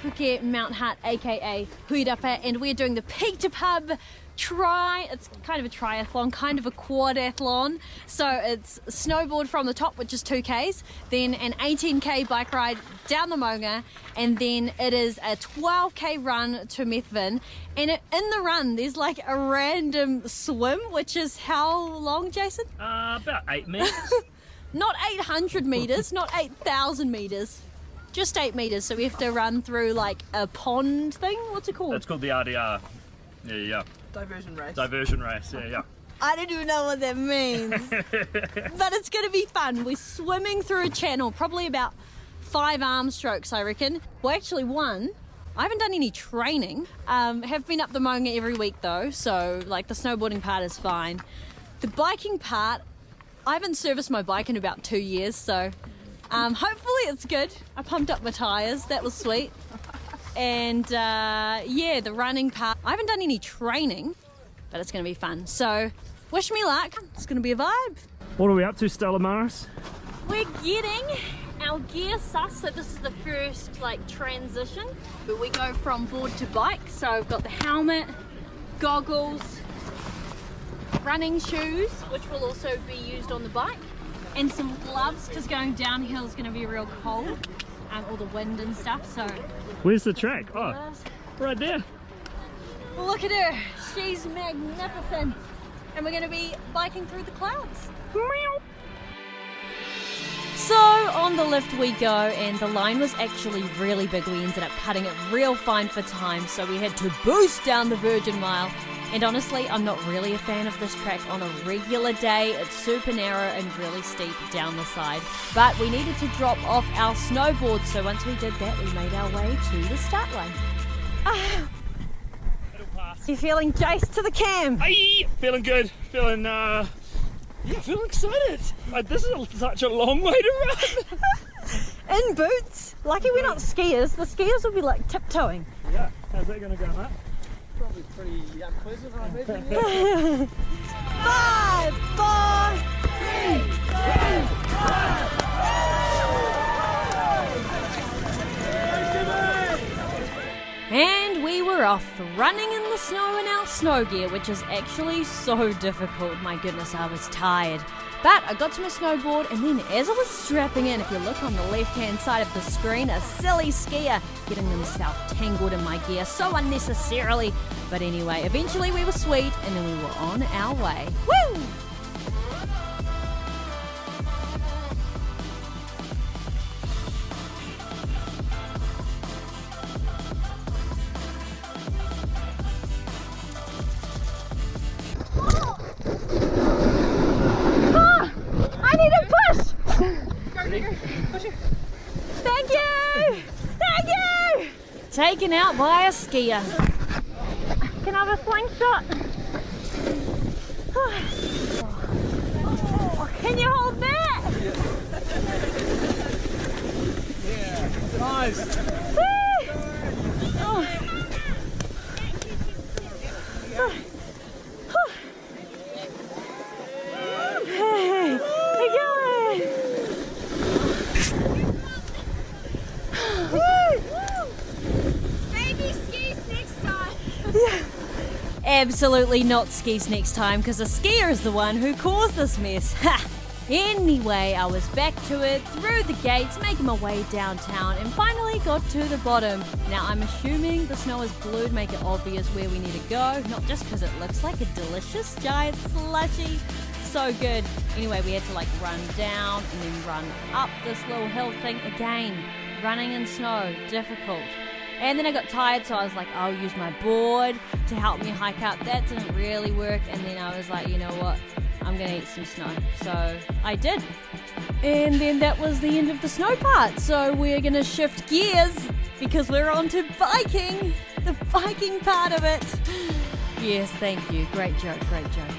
Ōpuke Mt Hutt, aka Huirapa, and we're doing the peak to pub it's kind of a triathlon, kind of a quadathlon. So it's snowboard from the top, which is 2Ks, then an 18K bike ride down the Maunga, and then it is a 12K run to Methven. And in the run, there's like a random swim, which is how long, Jason? About 8 meters. Not 800 meters, not 8,000 meters. Just 8 meters, so we have to run through like a pond thing. What's it called? It's called the RDR. Yeah. Diversion race. Diversion race, yeah. I don't even know what that means. But it's going to be fun. We're swimming through a channel, probably about 5 arm strokes, I reckon. Well, actually 1. I haven't done any training. Have been up the Maunga every week though, so like the snowboarding part is fine. The biking part, I haven't serviced my bike in about 2 years, so hopefully it's good. I pumped up my tyres, that was sweet. And yeah, the running part, I haven't done any training, but it's going to be fun. So wish me luck, it's going to be a vibe. What are we up to, Stella Maris? We're getting our gear sus, so this is the first like transition, but we go from board to bike. So we've got the helmet, goggles, running shoes, which will also be used on the bike, and some gloves, because going downhill is going to be real cold, all the wind and stuff. So where's the track? Oh, right there. Look at her, she's magnificent. And we're going to be biking through the clouds. So on the lift we go, and the line was actually really big. We ended up cutting it real fine for time, so we had to boost down the Virgin Mile. And honestly, I'm not really a fan of this track on a regular day. It's super narrow and really steep down the side. But we needed to drop off our snowboard, so once we did that, we made our way to the start line. You feeling Jase to the cam? Aye, feeling good. Feeling feeling excited. This is such a long way to run. In boots. Lucky we're not skiers. The skiers will be like tiptoeing. Yeah, how's that going to go, mate? Probably pretty unpleasant, I imagine. 5, 4, 3, 2, 1. And we were off, running in the snow in our snow gear, which is actually so difficult. My goodness, I was tired. But I got to my snowboard, and then as I was strapping in, if you look on the left-hand side of the screen, a silly skier getting themselves tangled in my gear so unnecessarily. But anyway, eventually we were sweet, and then we were on our way. Woo! Thank you! Thank you! Taken out by a skier. Can I have a slingshot? Oh, can you hold that? Yeah, nice. Oh. Hey, we're going. Maybe skis next time. Yeah. Absolutely not skis next time, because the skier is the one who caused this mess. Ha! Anyway, I was back to it, through the gates, making my way downtown, and finally got to the bottom. Now I'm assuming the snow is blue to make it obvious where we need to go, not just because it looks like a delicious giant slushy. So good. Anyway, we had to like run down and then run up this little hill thing again. Running in snow, difficult. And then I got tired, so I was like, I'll use my board to help me hike up. That didn't really work, and then I was like, you know what, I'm gonna eat some snow. So I did. And then that was the end of the snow part. So we're gonna shift gears because we're on to biking, the biking part of it. Yes, thank you. Great joke, great joke.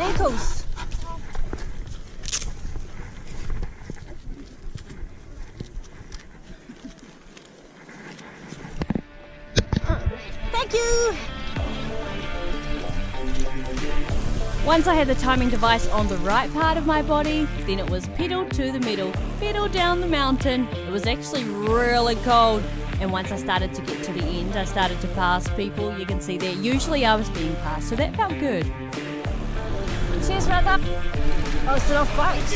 ankles. Thank you! Once I had the timing device on the right part of my body, then it was pedal to the metal, pedal down the mountain. It was actually really cold. And once I started to get to the end, I started to pass people. You can see there, usually I was being passed, so that felt good. Cheers, brother. I'll sit off bikes.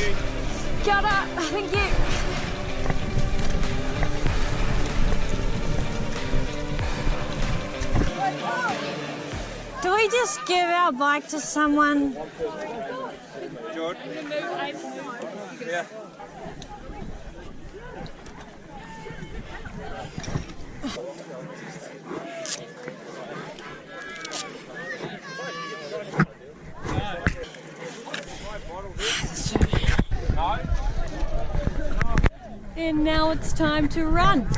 Kia ora. Thank you. Do we just give our bike to someone? Jordan? Yeah. And now it's time to run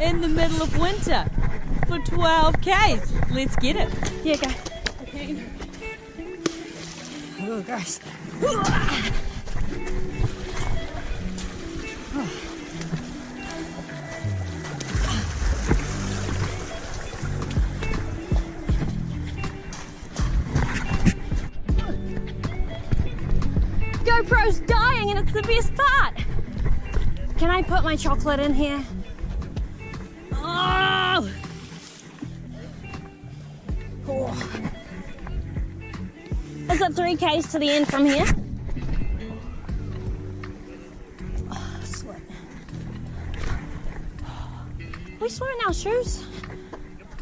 in the middle of winter for 12 Ks. Let's get it. Yeah, go. Oh, gosh. GoPro's dying and it's the best part. Can I put my chocolate in here? Oh! Is it 3 Ks to the end from here? Oh, sweat. Are we sweating our shoes?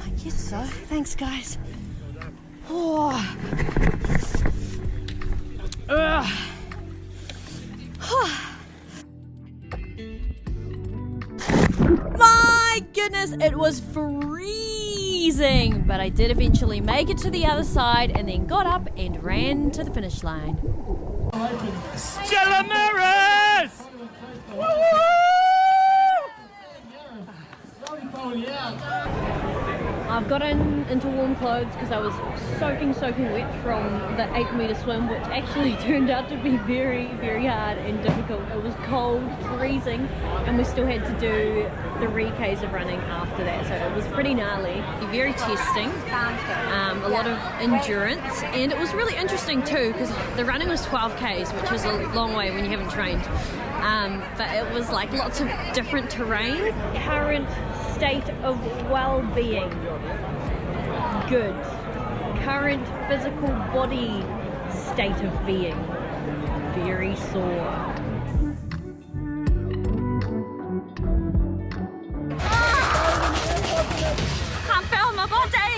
I guess so. Thanks, guys. Oh. Ugh. My goodness, it was freezing, but I did eventually make it to the other side and then got up and ran to the finish line. Stella Maris! I've got into warm clothes because I was soaking wet from the 8-meter swim, which actually turned out to be very, very hard and difficult. It was cold, freezing, and we still had to do 3 Ks of running after that, so it was pretty gnarly. Very testing, a lot of endurance, and it was really interesting too because the running was 12 Ks, which is a long way when you haven't trained, but it was like lots of different terrain. Current state of well-being, good. Current physical body state of being, very sore. Can't feel my body.